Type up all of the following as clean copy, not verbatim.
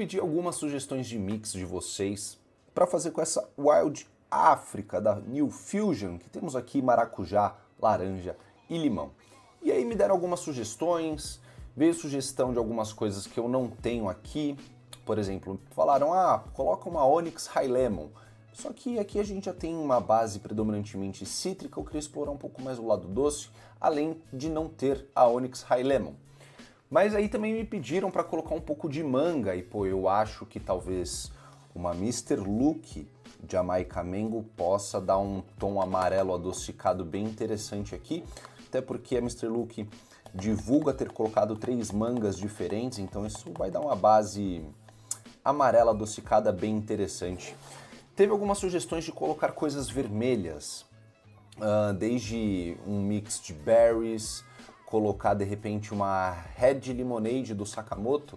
pedi algumas sugestões de mix de vocês para fazer com essa Wild Africa da New Fusion, que temos aqui maracujá, laranja e limão. E aí me deram algumas sugestões, veio sugestão de algumas coisas que eu não tenho aqui. Por exemplo, falaram, coloca uma Onyx High Lemon. Só que aqui a gente já tem uma base predominantemente cítrica, eu queria explorar um pouco mais o lado doce, além de não ter a Onyx High Lemon. Mas aí também me pediram para colocar um pouco de manga, e pô, eu acho que talvez uma Mr. Luke Jamaica Mango possa dar um tom amarelo adocicado bem interessante aqui, até porque a Mr. Luke divulga ter colocado 3 mangas diferentes, então isso vai dar uma base amarela adocicada bem interessante. Teve algumas sugestões de colocar coisas vermelhas, desde um mix de berries, colocar de repente uma Red Lemonade do Sakamoto,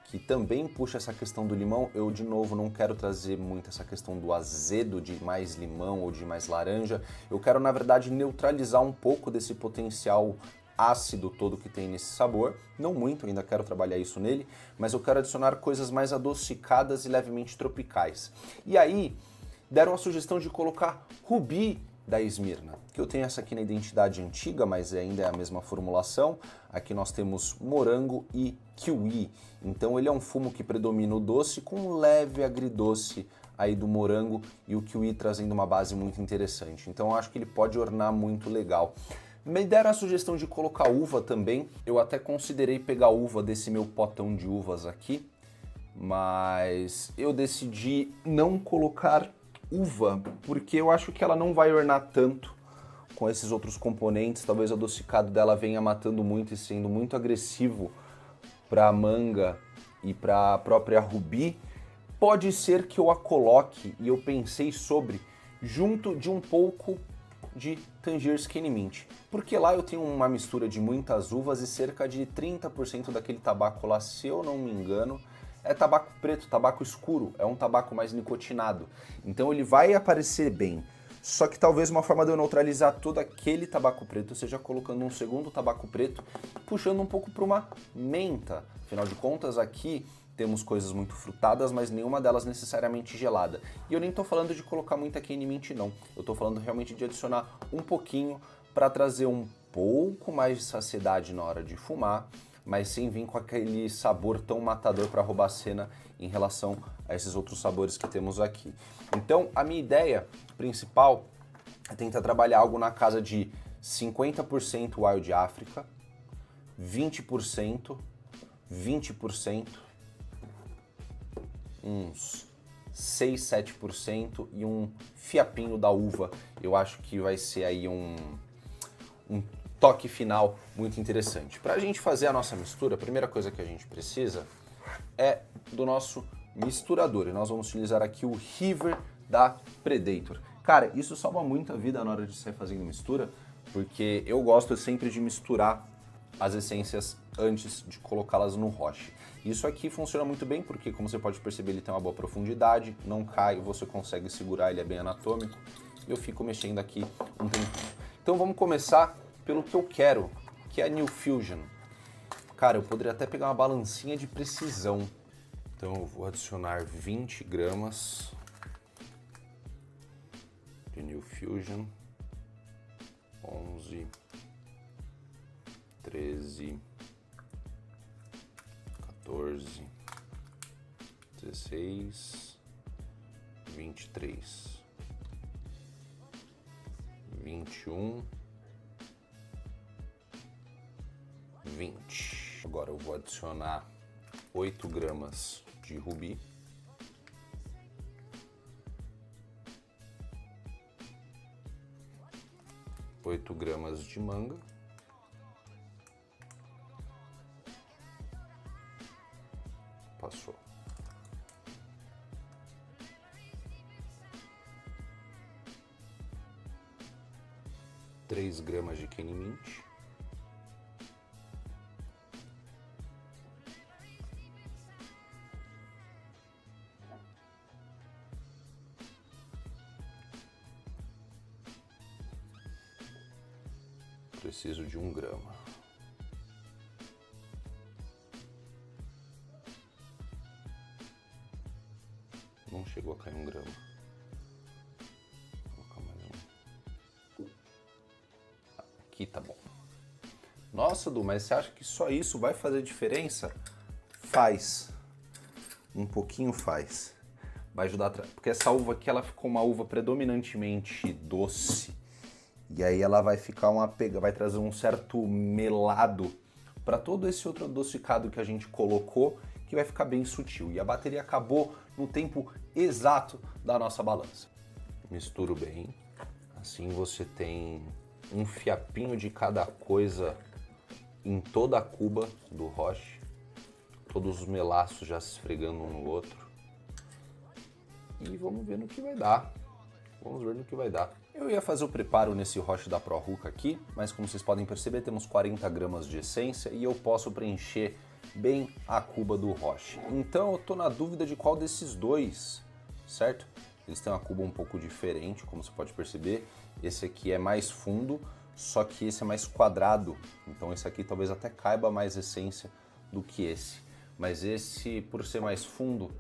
que também puxa essa questão do limão. Eu, de novo, não quero trazer muito essa questão do azedo, de mais limão ou de mais laranja. Eu quero, na verdade, neutralizar um pouco desse potencial ácido todo que tem nesse sabor. Não muito, ainda quero trabalhar isso nele, mas eu quero adicionar coisas mais adocicadas e levemente tropicais. E aí, deram a sugestão de colocar Rubi da Esmirna, que eu tenho essa aqui na identidade antiga, mas ainda é a mesma formulação. Aqui nós temos morango e kiwi, então ele é um fumo que predomina o doce com um leve agridoce aí do morango e o kiwi trazendo uma base muito interessante. Então eu acho que ele pode ornar muito legal. Me deram a sugestão de colocar uva também, eu até considerei pegar uva desse meu potão de uvas aqui, mas eu decidi não colocar uva, porque eu acho que ela não vai ornar tanto com esses outros componentes. Talvez o adocicado dela venha matando muito e sendo muito agressivo para a manga e para a própria Rubi. Pode ser que eu a coloque, e eu pensei sobre, junto de um pouco de Tangier Skinny Mint, porque lá eu tenho uma mistura de muitas uvas e cerca de 30% daquele tabaco lá, se eu não me engano, é tabaco preto, tabaco escuro, é um tabaco mais nicotinado. Então ele vai aparecer bem. Só que talvez uma forma de eu neutralizar todo aquele tabaco preto seja colocando um segundo tabaco preto, puxando um pouco para uma menta. Afinal de contas, aqui temos coisas muito frutadas, mas nenhuma delas necessariamente gelada. E eu nem estou falando de colocar muita cane mint não. Eu estou falando realmente de adicionar um pouquinho para trazer um pouco mais de saciedade na hora de fumar, mas sem vir com aquele sabor tão matador para roubar a cena em relação a esses outros sabores que temos aqui. Então, a minha ideia principal é tentar trabalhar algo na casa de 50% Wild Africa, 20%, 20%, uns 6, 7% e um fiapinho da uva. Eu acho que vai ser aí um toque final muito interessante. Para a gente fazer a nossa mistura, a primeira coisa que a gente precisa é do nosso misturador. E nós vamos utilizar aqui o River da Predator. Cara, isso salva muito a vida na hora de sair fazendo mistura, porque eu gosto sempre de misturar as essências antes de colocá-las no roche. Isso aqui funciona muito bem porque, como você pode perceber, ele tem uma boa profundidade, não cai, você consegue segurar, ele é bem anatômico. Eu fico mexendo aqui um tempinho. Então vamos começar pelo que eu quero, que é a New Fusion. Cara, eu poderia até pegar uma balancinha de precisão. Então eu vou adicionar 20 gramas de New Fusion. 11, 13, 14, 16, 23, 21, 20. Agora eu vou adicionar 8 gramas de Rubi. Oito gramas de manga. Passou. 3 gramas de cane mint. Preciso de 1 grama. colocar em 1 grama. Vou colocar mais um. Aqui tá bom. Nossa, Du, mas você acha que só isso vai fazer diferença? Faz. Um pouquinho faz. Vai ajudar, porque essa uva aqui ela ficou uma uva predominantemente doce. E aí ela vai ficar vai trazer um certo melado para todo esse outro adocicado que a gente colocou, que vai ficar bem sutil. E a bateria acabou no tempo exato da nossa balança. Misturo bem. Assim você tem um fiapinho de cada coisa em toda a cuba do roche. Todos os melaços já se esfregando um no outro. E vamos ver no que vai dar. Vamos ver no que vai dar. Eu ia fazer o preparo nesse roche da ProRuca aqui, mas como vocês podem perceber, temos 40 gramas de essência e eu posso preencher bem a cuba do roche. Então eu tô na dúvida de qual desses dois, certo? Eles têm uma cuba um pouco diferente, como você pode perceber. Esse aqui é mais fundo, só que esse é mais quadrado. Então esse aqui talvez até caiba mais essência do que esse. Mas esse, por ser mais fundo,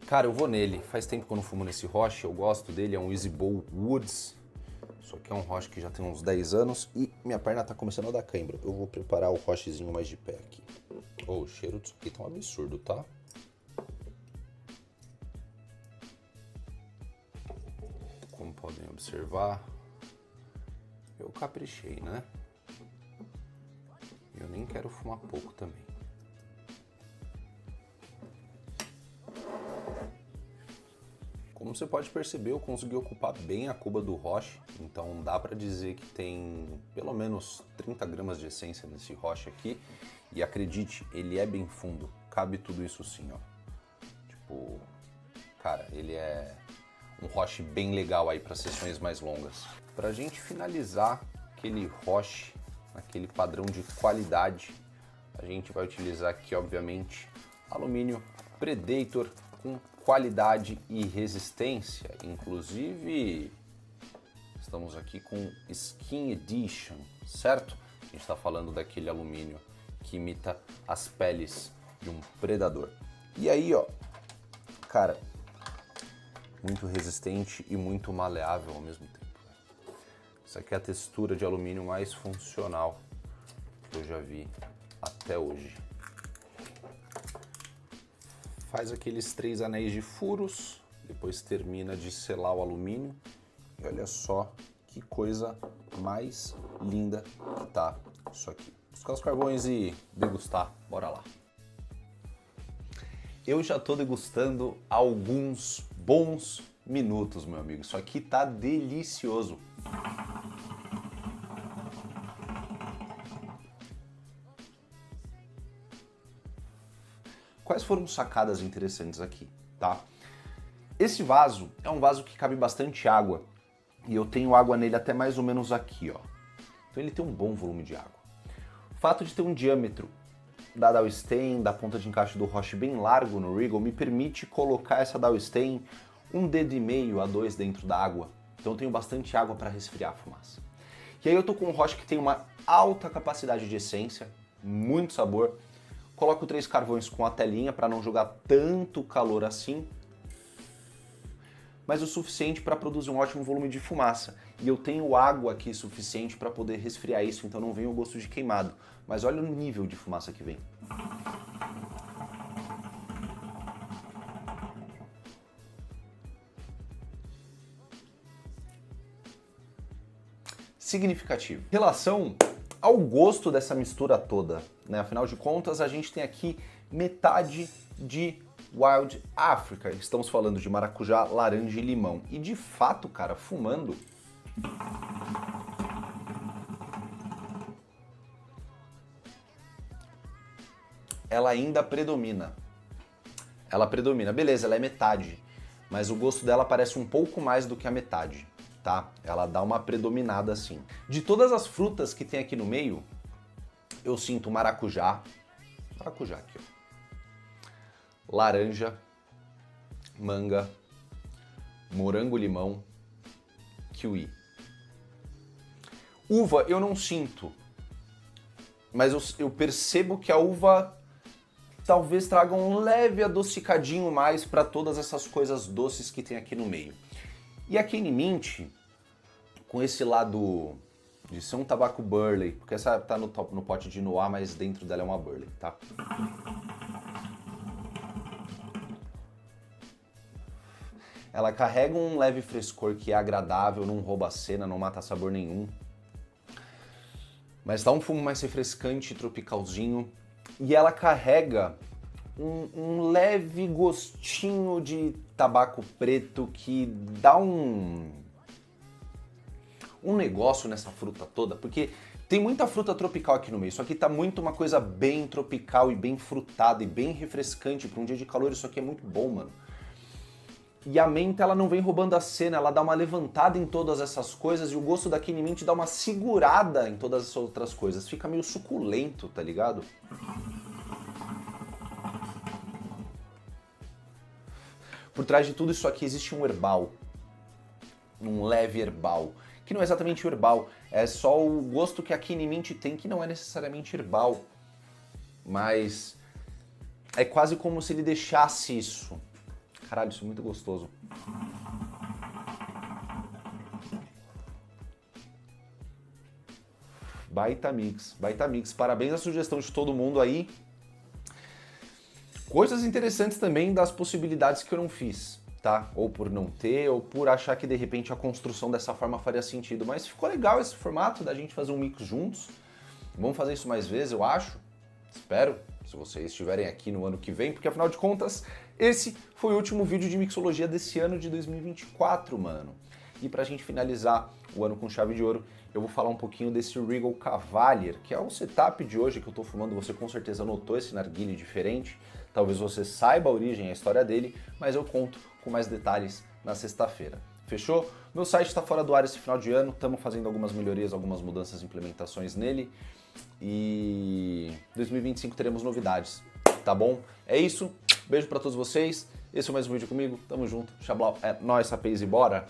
cara, eu vou nele. Faz tempo que eu não fumo nesse roche, eu gosto dele, é um Easy Bowl Woods. Isso aqui é um roche que já tem uns 10 anos e minha perna tá começando a dar cãibra. Eu vou preparar o rochezinho mais de pé aqui. Oh, o cheiro disso aqui tá um absurdo, tá? Como podem observar, eu caprichei, né? Eu nem quero fumar pouco também. Como você pode perceber, eu consegui ocupar bem a cuba do roche, então dá para dizer que tem pelo menos 30 gramas de essência nesse roche aqui. E acredite, ele é bem fundo, cabe tudo isso sim, ó. Tipo, cara, ele é um roche bem legal aí para sessões mais longas. Pra gente finalizar aquele roche, aquele padrão de qualidade, a gente vai utilizar aqui, obviamente, alumínio Predator com qualidade e resistência. Inclusive, estamos aqui com Skin Edition, certo? A gente está falando daquele alumínio que imita as peles de um predador. E aí, ó, cara, muito resistente e muito maleável ao mesmo tempo. Essa aqui é a textura de alumínio mais funcional que eu já vi até hoje. Faz aqueles 3 anéis de furos, depois termina de selar o alumínio. E olha só que coisa mais linda que tá isso aqui. Buscar os carvões e degustar, bora lá. Eu já tô degustando há alguns bons minutos, meu amigo. Isso aqui tá delicioso. Quais foram sacadas interessantes aqui, tá? Esse vaso é um vaso que cabe bastante água e eu tenho água nele até mais ou menos aqui, ó. Então ele tem um bom volume de água. O fato de ter um diâmetro da Dowstain, da ponta de encaixe do roche bem largo no Regal, me permite colocar essa Dowstain 1,5 dedo a 2 dentro da água. Então eu tenho bastante água para resfriar a fumaça. E aí eu tô com um roche que tem uma alta capacidade de essência, muito sabor. Coloco 3 carvões com a telinha para não jogar tanto calor assim, mas o suficiente para produzir um ótimo volume de fumaça. E eu tenho água aqui suficiente para poder resfriar isso, então não vem o gosto de queimado. Mas olha o nível de fumaça que vem. Significativo. Em relação ao gosto dessa mistura toda, né? Afinal de contas, a gente tem aqui metade de Wild Africa. Estamos falando de maracujá, laranja e limão. E de fato, cara, fumando, ela ainda predomina. Ela predomina. Beleza, ela é metade, mas o gosto dela parece um pouco mais do que a metade, tá? Ela dá uma predominada assim. De todas as frutas que tem aqui no meio, eu sinto maracujá. Maracujá aqui, ó. Laranja, manga, morango-limão, kiwi. Uva eu não sinto, mas eu percebo que a uva talvez traga um leve adocicadinho mais para todas essas coisas doces que tem aqui no meio. E a Kenny Mint, com esse lado de ser um tabaco burley, porque essa tá no pote de Noir, mas dentro dela é uma burley, tá? Ela carrega um leve frescor que é agradável, não rouba a cena, não mata sabor nenhum. Mas dá um fumo mais refrescante, tropicalzinho. E ela carrega um leve gostinho de tabaco preto que dá um negócio nessa fruta toda, porque tem muita fruta tropical aqui no meio, isso aqui tá muito uma coisa bem tropical e bem frutada e bem refrescante para um dia de calor, isso aqui é muito bom, mano. E a menta, ela não vem roubando a cena, ela dá uma levantada em todas essas coisas e o gosto da Kenny Mint dá uma segurada em todas as outras coisas, fica meio suculento, tá ligado? Por trás de tudo isso aqui existe um herbal, um leve herbal, que não é exatamente o herbal, é só o gosto que a Kenny Mint tem, que não é necessariamente herbal, mas é quase como se ele deixasse isso. Caralho, isso é muito gostoso. Baita mix, baita mix. Parabéns à sugestão de todo mundo aí. Coisas interessantes também das possibilidades que eu não fiz, tá? Ou por não ter, ou por achar que de repente a construção dessa forma faria sentido. Mas ficou legal esse formato da gente fazer um mix juntos. Vamos fazer isso mais vezes, eu acho. Espero, se vocês estiverem aqui no ano que vem, porque afinal de contas, esse foi o último vídeo de mixologia desse ano de 2024, mano. E pra gente finalizar o ano com chave de ouro, eu vou falar um pouquinho desse Regal Cavalier, que é o setup de hoje que eu tô fumando. Você com certeza notou esse narguilé diferente. Talvez você saiba a origem, a história dele, mas eu conto com mais detalhes na sexta-feira. Fechou? Meu site está fora do ar esse final de ano, estamos fazendo algumas melhorias, algumas mudanças e implementações nele. E 2025 teremos novidades, tá bom? É isso, beijo pra todos vocês, esse é mais um vídeo comigo, tamo junto, xablau, é nóis, rapaz, e bora!